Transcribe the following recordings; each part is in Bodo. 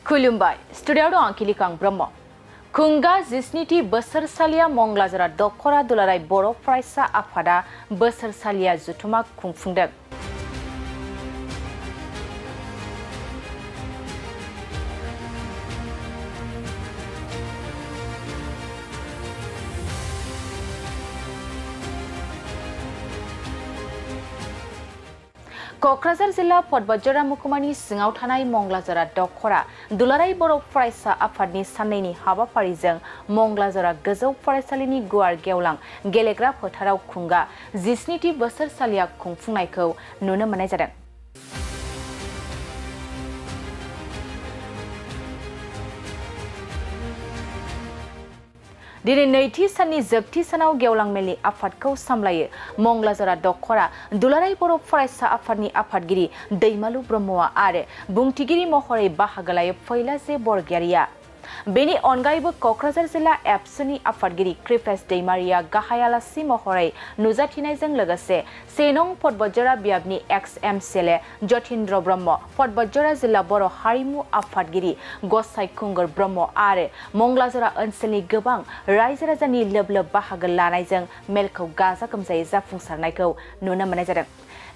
खुलुमबाय स्टुडियाव दं आंखिलिकां ब्रह्म खुंगा 17थि बोसोरसालिया मंगलाजरा दखरा दुलाराय बर' फरायसा आफादा बोसोरसालिया जुथुमा खुंफुंदों। क'क्राझार जिल्ला पदबजरा महकुमानि सिङाव थानाय मंगलाजरा दखरा दुलाराय बर' फरायसा आफादनि साननैनि हाबाफारिजों मंगलाजरा गोजौ फरायसालिनि गुवार गेवलां गेलेग्रा फोथाराव खुंगा 17थि बोसोरसालिया खुंफुंनायखौ नुनो मोननाय जादों। दिनै नैथि साननि जोबथि सानाव गेवलां मेलनि आफादखौ सामलायो मंगलाजरा दखरा दुलाराय बर' फरायसा आफादनि आफादगिरि दैमालु ब्रह्मआ आरो बुंथिगिरि महरै बाहागो लायो फैलाजे बरगयारिया। बेनि अनगायैबो क'क्राझार जिल्ला एबसुनि आफादगिरि कृपेश दैमारिया गाहाय आलासि महरै नुजाथिनायजों लोगोसे 1 नं पदबजरा बियाबनि एक्स एमसिएलए जतीन्द्र ब्रह्म, पदबजरा जिल्ला बर' हारिमु आफादगिरि गसाइ खुंगुर ब्रह्म आरो मंगलाजरा ओनसोलनि गोबां रायजो राजानि लोब लोब बाहागो लानायजों मेलखौ गाजा गोमजायै जाफुंसारनायखौ नुनो मोननाय जादों।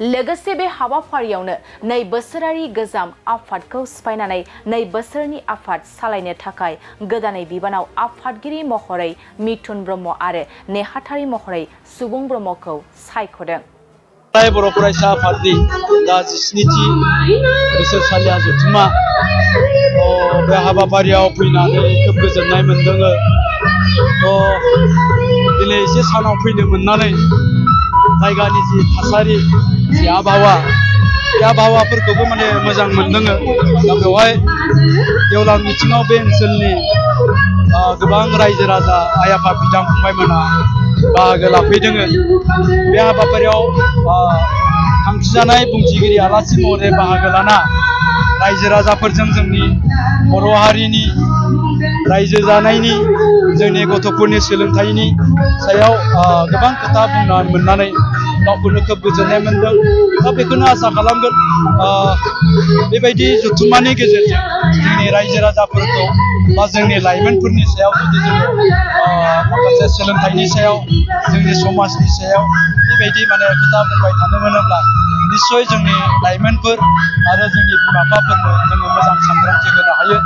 लोगोसे बे हाबाफारियावनो 2 बोसोरारि गोजाम आफादखौ सिफायनानै 2 बोसोरनि आफाद सालायनो थाखाय गोदानै बिबानाव आफादगिरि महरै मिथुन ब्रह्म आरो नेहाथारि महरै सुबुं ब्रह्मखौ सायख'दों। बर' फरायसा आफादनि दा 17थि बोसोरसालिया जथुमा बे हाबाफारियाव फैनानै खोब गोजोननाय मोनदों। दिनै एसे सानाव फैनो मोननानै जायगानि जि थासारि जि आबहावा बे आबहावाफोरखौबो माने मोजां मोनदों। दा बेवहाय गेवलां मिथिङाव बे ओनसोलनि गोबां रायजो राजा आइ आफा बिदा फंबायमोना बाहागो लाफैदों। बे हाबाफारियाव थांखिजानाय बुंथिगिरि आलासि महरै बाहागो लाना रायजो राजाफोरजों जोंनि बर' हारिनि रायजो जानायनि जोंनि गथ'फोरनि सोलोंथाइनि सायाव गोबां खोथा बुंना मोननानै गावखौनो खोब गोजोननाय मोनदों। दा बेखौनो आसा खालामगोन बेबायदि जथुमानि गेजेरजों जोंनि रायजो राजाफोरखौ बा जोंनि लाइमोनफोरनि सायाव जुदि जोङो माखासे सोलोंथाइनि सायाव जोंनि समाजनि सायाव बेबायदि माने खोथा बुंबाय थानो मोनोब्ला निस्सय जोंनि लाइमोनफोर आरो जोंनि बिमा बिफाफोरनो जोङो मोजां सांग्रांथि होनो हायो।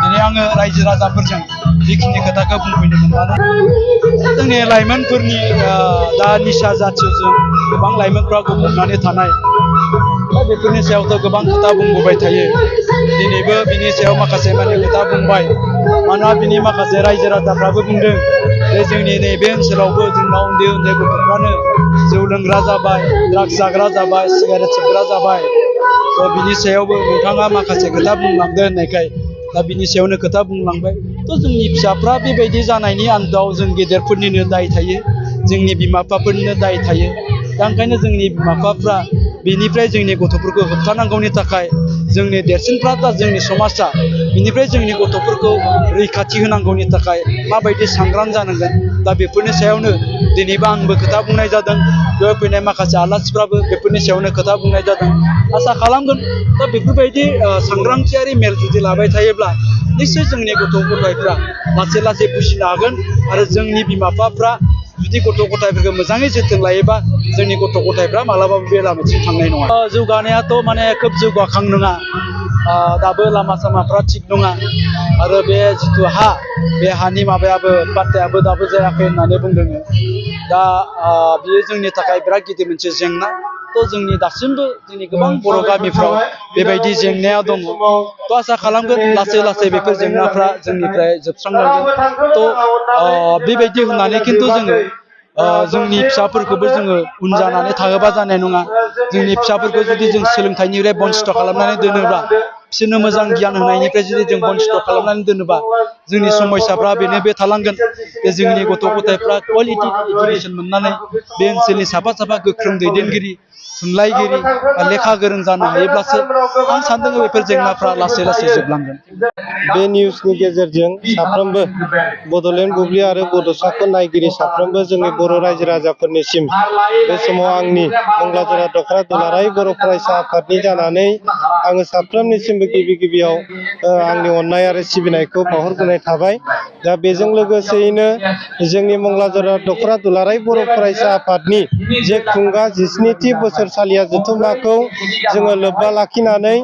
दिनै आङो रायजो राजाफोरजों बेखिनि खोथाखौ बुंफैनो मोननानै जोंनि लाइमोनफोरनि दा निसा जाथिजों गोबां लाइमोनफ्रा गफबनानै थानाय दा बेफोरनि सायावथ' गोबां खोथा बुंबोबाय थायो। दिनैबो बिनि सायाव माखासे माने खोथा बुंबाय। मानोना बिनि माखासे रायजो राजाफ्राबो बुंदों जे जोंनि नैबे ओनसोलावबो जोंनाव उन्दै उन्दै गथ'फ्रानो जौ लोंग्रा जाबाय, ड्राग्स जाग्रा जाबाय, सिगारेट सोबग्रा जाबाय। थ' बिनि सायावबो नोंथाङा माखासे खोथा बुंलांदो होननायखाय दा बिनि सायावनो खोथा बुंलांबाय। थ' जोंनि फिसाफ्रा बेबायदि जानायनि आन्दोआव जों गेदेरफोरनिनो दाय थायो, जोंनि बिमा बिफाफोरनिनो दाय थायो। दा ओंखायनो जोंनि बिमा बिफाफ्रा बेनिफ्राय जोंनि गथ'फोरखौ होबथानांगौनि थाखाय जोंनि देरसिनफ्रा दा जोंनि समाजा बेनिफ्राय जोंनि गथ'फोरखौ रैखाथि होनांगौनि थाखाय माबायदि सांग्रां जानांगोन। दा बेफोरनि सायावनो दिनैबो आंबो खोथा बुंनाय जादों। बेयाव फैनाय माखासे आलासिफ्राबो बेफोरनि सायावनो खोथा बुंनाय जादों। आसा खालामगोन दा बेफोरबायदि सांग्रांथियारि मेल जुदि लाबाय थायोब्ला निस्सय जोंनि गथ' गथायफ्रा लासै लासै बुजिनो हागोन आरो जोंनि बिमा बिफाफ्रा जुदि गथ' गथायफोरखौ मोजाङै जोथोन लायोबा जोंनि गथ' गथायफ्रा मालाबाबो बे लामाथिं थांनाय नङा। जौगानायाथ' माने खोब जौगाखां नङा, दाबो लामा सामाफ्रा थिग नङा आरो बे जिथु हा बे हानि माबायाबो पाट्टायाबो दाबो जायाखै होननानै बुंदों। दा बियो जोंनि थाखाय बिराद गिदिर मोनसे जेंना। थ' जोंनि दासिमबो जोंनि गोबां बर' गामिफ्राव बेबायदि जेंनाया दङ। थ' आसा खालामगोन लासै लासै बेफोर जेंनाफ्रा जोंनिफ्राय जोबस्रांलांगोन। थ' बेबायदि होननानै खिन्थु जोङो जोंनि फिसाफोरखौबो जोङो उन जानानै थाहोबा जानाय नङा। जोंनि फिसाफोरखौ जुदि जों सोलोंथाइनिफ्राय बन्सित खालामनानै दोनोब्ला, बिसोरनो मोजां गियान होनायनिफ्राय जुदि जों बन्सित खालामनानै दोनोबा जोंनि समयसाफ्रा बेनो बे थालांगोन जे जोंनि गथ' गथायफ्रा क्वालिटि इडुकेसन मोननानै बे ओनसोलनि साफा साफा गोख्रों दैदेनगिरि थुनलाइगिरि लेखा गोरों जानो हायोब्लासो आं सानदों बेफोर जेंनाफ्रा लासै लासै जोबलांगोन। बे निउसनि गेजेरजों साफ्रोमबो बड'लेण्ड बुब्लि आरो बड'साखौ नायगिरि साफ्रोमबो जोंनि बर' रायजो राजाफोरनिसिम बे समाव आंनि मंगलाजरा दख'रा दुलाराय बर' फरायसा आफादनि जानानै आङो साफ्रोमनिसिमबो गिबि गिबियाव आंनि अननाय आरो सिबिनायखौ बावहरग्रोनाय थाबाय। दा बेजों लोगोसेयैनो जोंनि मंगलाजरा दख'रा दुलाराय बर' फरायसा आफादनि जे खुंगा 17थि बोसोरसालिया जथुम्माखौ जोङो लोब्बा लाखिनानै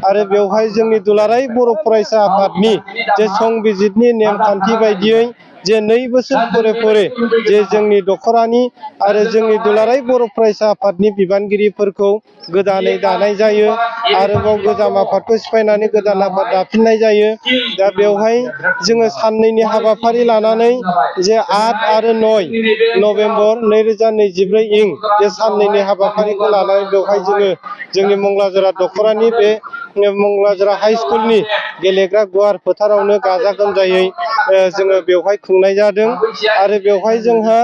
आरो बेवहाय जोंनि दुलाराय बर' फरायसा आफादनि जे संबिजितनि नेमखान्थि बायदियै जे 2 बोसोर फरे फरे जे जोंनि दख'रानि आरो जोंनि दुलाराय बर' फरायसा आफादनि बिबानगिरिफोरखौ गोदानै दानाय जायो। आरोबाव गोजाम आफादखौ सिफायनानै गोदान आफाद दाफिननाय जायो। दा बेवहाय जोङो साननैनि हाबाफारि लानानै जे 8 आरो 9 नभेम्बर 2024 इं बे साननैनि हाबाफारिखौ लानानै बेवहाय जोङो जोंनि मंगलाजरा दख'रानि बे मंगलाजरा हाइ स्कुलनि गेलेग्रा गुवार फोथारावनो गाजा गोमजायै जोङो बेवहाय खुंनाय जादों। आरो बेवहाय जोंहा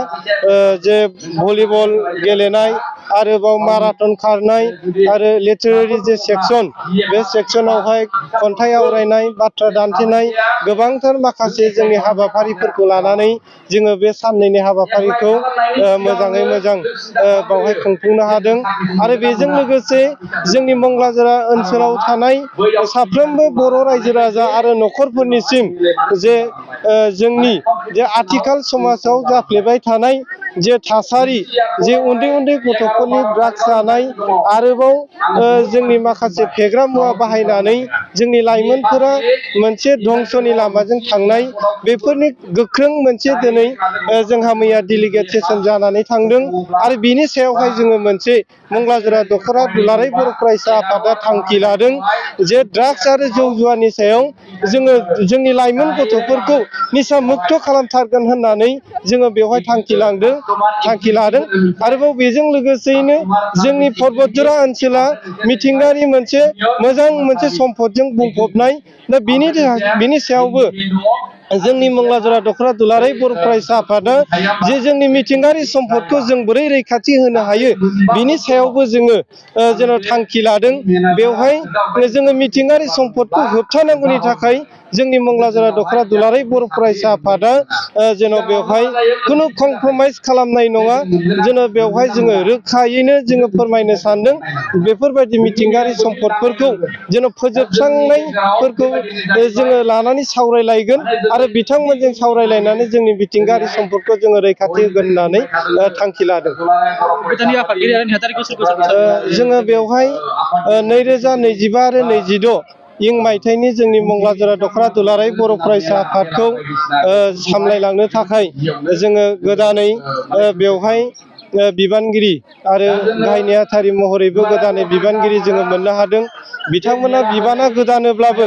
जे भलिबल गेलेनाय आरोबाव माराथन खारनाय आरो लिटारेरि जे सेक्सन बे सेक्सनावहाय खन्थाइ आवरायनाय बाथ्रा दान्थेनाय गोबांथार माखासे जोंनि हाबाफारिफोरखौ लानानै जोङो बे साननैनि हाबाफारिखौ मोजाङै मोजां बावहाय खुंफुंनो हादों। आरो बेजों लोगोसे जोंनि मंगलाजरा ओनसोलाव थानाय साफ्रोमबो बर' रायजो राजा आरो न'खरफोरनिसिम जे जोंनि जे आथिखाल समाजाव जाफ्लेबाय थानाय जे थासारि जे उन्दै उन्दै गथ'फोरनि ड्राग्स जानाय आरोबाव जोंनि माखासे फेग्रा मुवा बाहायनानै जोंनि लाइमोनफोरा मोनसे धंसनि लामाजों थांनाय बेफोरनि गोख्रों मोनसे दिनै जोंहा मैया डेलिगेट सेसन जानानै थांदों। आरो बिनि सायावहाय जोङो मोनसे मंगलाजरा दख'रा दुलाराय बर' फरायसा आफादा थांखि लादों जे ड्राग्स आरो जौ जुवानि सायाव जोङो जोंनि लाइमोन गथ'फोरखौ निसा मुक्त खालामथारगोन होननानै जोङो बेवहाय थांखि लादों। आरोबाव बेजों लोगोसेयैनो जोंनि पर्बतजरा ओनसोला मिथिंगायारि मोनसे मोजां मोनसे सम्पदजों बुंफबनाय। दा बिनि सायावबो जोंनि मंगलाजरा दख'रा दुलाराय बर' फरायसा आफादा जे जोंनि मिथिंगायारि सम्पदखौ जों बोरै रैखाथि होनो हायो बिनि सायावबो जोङो जेन' थांखि लादों। बेवहाय जोङो मिथिंगायारि सम्पदखौ होबथानांगौनि थाखाय जोंनि मंगलाजरा दख'रा दुलाराय बर' फरायसा आफादा जेन' बेवहाय खुनु कमप्रमाइज खालामनाय नङा। जेन' बेवहाय जोङो रोखायैनो जोङो फोरमायनो सानदों बेफोरबायदि मिथिंगायारि सम्पदफोरखौ जेन' फोजोबस्रांनायफोरखौ जोङो लानानै सावरायलायगोन आरो बिथांमोनजों सावरायलायनानै जोंनि मिथिंगायारि सम्पदखौ जोङो रैखाथि होगोन होननानै थांखि लादों। जोङो बेवहाय 2025 आरो 26 इं मायथाइनि जोंनि मंगलाजरा दख'रा दुलाराय बर' फरायसा आफादखौ सामलायलांनो थाखाय जोङो गोदानै बेवहाय बिबानगिरि आरो गाहाय नेहाथारि महरैबो गोदानै बिबानगिरि जोङो मोननो हादों। बिथांमोना बिबाना गोदानोब्लाबो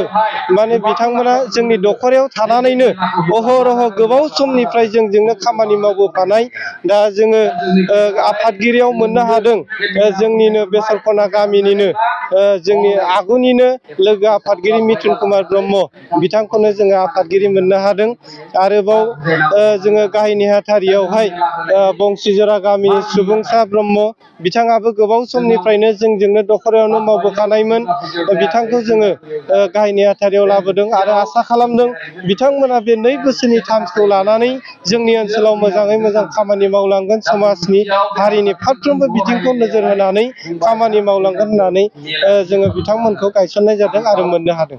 माने बिथांमोना जोंनि दख'रायाव थानानैनो अहरह गोबाव समनिफ्राय जोंजोंनो खामानि मावबोफानाय। दा जोङो आफादगिरियाव मोननो हादों जोंनिनो बेसरखना गामिनिनो जोंनि आगुनिनो लोगो आफादगिरि मिथुन कुमार ब्रह्म बिथांखौनो जोङो आफादगिरि मोननो हादों। आरोबाव जोङो गाहाय नेहाथारियावहाय बंसिजरा गामिनि सुबुंसा ब्रह्म बिथाङाबो गोबाव समनिफ्रायनो जोंजोंनो दख'रायावनो मावबोखानायमोन। बिथांखौ जोङो गाहाय नेहाथारियाव लाबोदों आरो आसा खालामदों बिथांमोना बे 2 बोसोरनि टार्मखौ लानानै जोंनि ओनसोलाव मोजाङै मोजां खामानि मावलांगोन। समाजनि हारिनि फारफ्रोमबो बिथिंखौ नोजोर होनानै खामानि मावलांगोन होननानै जोङो बिथांमोनखौ गायसननाय जादों आरो मोननो हादों।